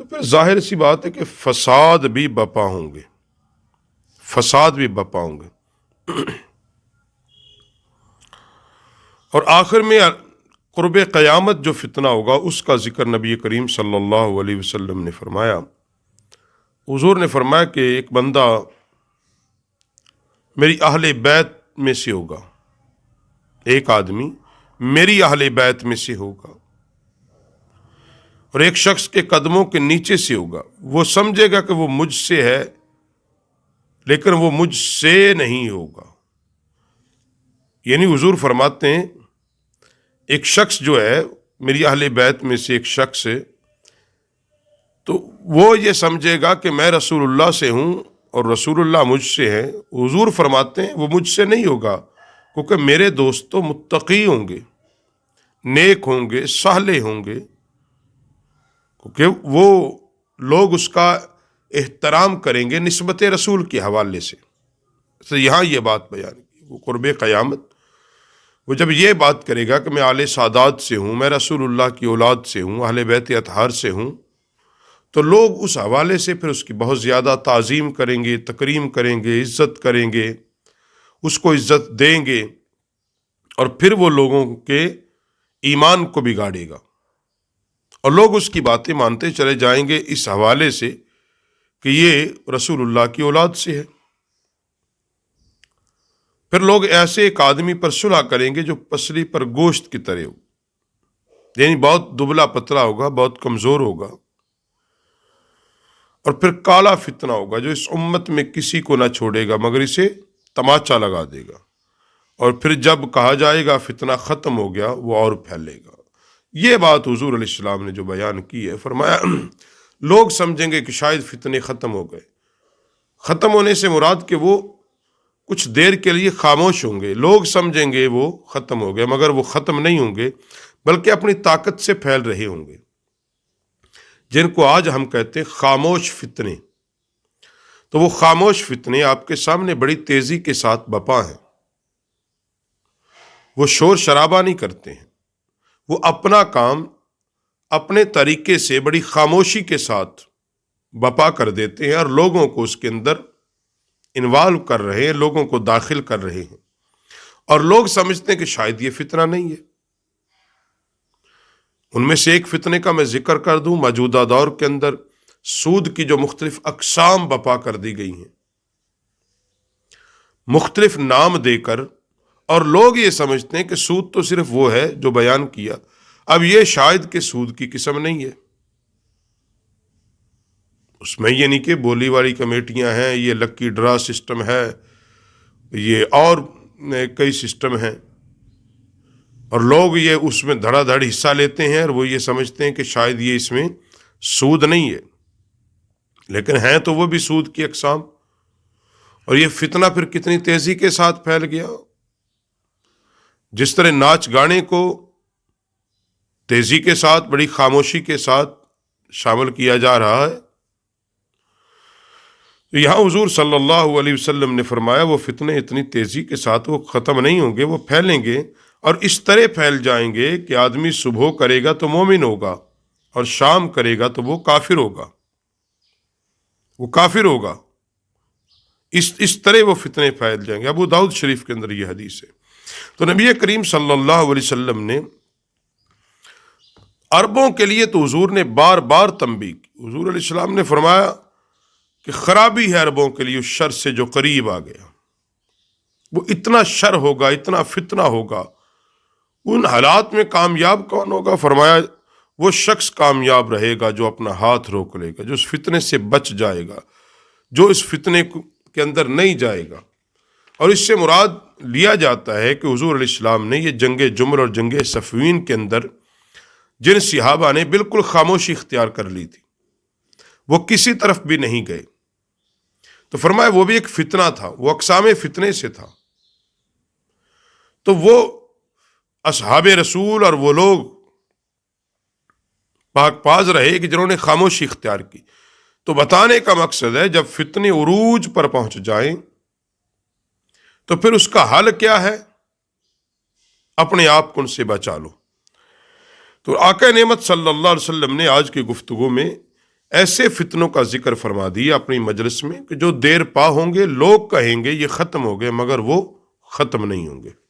تو پھر ظاہر سی بات ہے کہ فساد بھی بپا ہوں گے، فساد بھی بپا ہوں گے۔ اور آخر میں قرب قیامت جو فتنہ ہوگا اس کا ذکر نبی کریم صلی اللہ علیہ وسلم نے فرمایا۔ حضور نے فرمایا کہ ایک بندہ میری اہل بیت میں سے ہوگا، ایک آدمی میری اہل بیت میں سے ہوگا، اور ایک شخص کے قدموں کے نیچے سے ہوگا، وہ سمجھے گا کہ وہ مجھ سے ہے لیکن وہ مجھ سے نہیں ہوگا۔ یعنی حضور فرماتے ہیں ایک شخص جو ہے میری اہل بیت میں سے ایک شخص ہے، تو وہ یہ سمجھے گا کہ میں رسول اللہ سے ہوں اور رسول اللہ مجھ سے ہے۔ حضور فرماتے ہیں وہ مجھ سے نہیں ہوگا، کیونکہ میرے دوست تو متقی ہوں گے، نیک ہوں گے، صالح ہوں گے، کیونکہ وہ لوگ اس کا احترام کریں گے نسبت رسول کے حوالے سے۔ تو یہاں یہ بات بیان کی، وہ قرب قیامت وہ جب یہ بات کرے گا کہ میں آل سادات سے ہوں، میں رسول اللہ کی اولاد سے ہوں، اہل بیت اطہار سے ہوں، تو لوگ اس حوالے سے پھر اس کی بہت زیادہ تعظیم کریں گے، تکریم کریں گے، عزت کریں گے، اس کو عزت دیں گے، اور پھر وہ لوگوں کے ایمان کو بگاڑے گا، اور لوگ اس کی باتیں مانتے چلے جائیں گے اس حوالے سے کہ یہ رسول اللہ کی اولاد سے ہے۔ پھر لوگ ایسے ایک آدمی پر صلح کریں گے جو پسلی پر گوشت کی طرح ہو، یعنی بہت دبلا پتلا ہوگا، بہت کمزور ہوگا، اور پھر کالا فتنہ ہوگا جو اس امت میں کسی کو نہ چھوڑے گا مگر اسے تماچا لگا دے گا، اور پھر جب کہا جائے گا فتنہ ختم ہو گیا وہ اور پھیلے گا۔ یہ بات حضور علیہ السلام نے جو بیان کی ہے، فرمایا لوگ سمجھیں گے کہ شاید فتنے ختم ہو گئے۔ ختم ہونے سے مراد کہ وہ کچھ دیر کے لیے خاموش ہوں گے، لوگ سمجھیں گے وہ ختم ہو گئے، مگر وہ ختم نہیں ہوں گے بلکہ اپنی طاقت سے پھیل رہے ہوں گے، جن کو آج ہم کہتے ہیں خاموش فتنے۔ تو وہ خاموش فتنے آپ کے سامنے بڑی تیزی کے ساتھ بپا ہیں، وہ شور شرابہ نہیں کرتے ہیں، وہ اپنا کام اپنے طریقے سے بڑی خاموشی کے ساتھ بپا کر دیتے ہیں، اور لوگوں کو اس کے اندر انوالو کر رہے ہیں، لوگوں کو داخل کر رہے ہیں، اور لوگ سمجھتے ہیں کہ شاید یہ فتنہ نہیں ہے۔ ان میں سے ایک فتنے کا میں ذکر کر دوں، موجودہ دور کے اندر سود کی جو مختلف اقسام بپا کر دی گئی ہیں، مختلف نام دے کر، اور لوگ یہ سمجھتے ہیں کہ سود تو صرف وہ ہے جو بیان کیا، اب یہ شاید کہ سود کی قسم نہیں ہے، اس میں یہ نہیں کہ بولی والی کمیٹیاں ہیں، یہ لکی ڈرا سسٹم ہے، یہ اور کئی سسٹم ہیں، اور لوگ یہ اس میں دھڑا دھڑ حصہ لیتے ہیں، اور وہ یہ سمجھتے ہیں کہ شاید یہ اس میں سود نہیں ہے، لیکن ہیں تو وہ بھی سود کی اقسام۔ اور یہ فتنہ پھر کتنی تیزی کے ساتھ پھیل گیا، جس طرح ناچ گانے کو تیزی کے ساتھ بڑی خاموشی کے ساتھ شامل کیا جا رہا ہے، تو یہاں حضور صلی اللہ علیہ وسلم نے فرمایا وہ فتنے اتنی تیزی کے ساتھ وہ ختم نہیں ہوں گے، وہ پھیلیں گے، اور اس طرح پھیل جائیں گے کہ آدمی صبح کرے گا تو مومن ہوگا، اور شام کرے گا تو وہ کافر ہوگا، وہ کافر ہوگا، اس طرح وہ فتنے پھیل جائیں گے۔ ابو داؤد شریف کے اندر یہ حدیث ہے۔ تو نبی کریم صلی اللہ علیہ وسلم نے عربوں کے لیے تو حضور نے بار بار تنبیہ کی، حضور علیہ السلام نے فرمایا کہ خرابی ہے عربوں کے لیے اس شر سے جو قریب آ گیا، وہ اتنا شر ہوگا، اتنا فتنہ ہوگا، ان حالات میں کامیاب کون ہوگا؟ فرمایا وہ شخص کامیاب رہے گا جو اپنا ہاتھ روک لے گا، جو اس فتنے سے بچ جائے گا، جو اس فتنے کے اندر نہیں جائے گا۔ اور اس سے مراد لیا جاتا ہے کہ حضور علیہ السلام نے یہ جنگ جمل اور جنگ صفوین کے اندر جن صحابہ نے بالکل خاموشی اختیار کر لی تھی، وہ کسی طرف بھی نہیں گئے، تو فرمایا وہ بھی ایک فتنہ تھا، وہ اقسام فتنے سے تھا۔ تو وہ اصحاب رسول اور وہ لوگ پاک پاز رہے کہ جنہوں نے خاموشی اختیار کی۔ تو بتانے کا مقصد ہے جب فتنے عروج پر پہنچ جائیں تو پھر اس کا حل کیا ہے؟ اپنے آپ کو ان سے بچا لو۔ تو آقا نعمت صلی اللہ علیہ وسلم نے آج کی گفتگو میں ایسے فتنوں کا ذکر فرما دیا اپنی مجلس میں کہ جو دیر پا ہوں گے، لوگ کہیں گے یہ ختم ہو گئے، مگر وہ ختم نہیں ہوں گے۔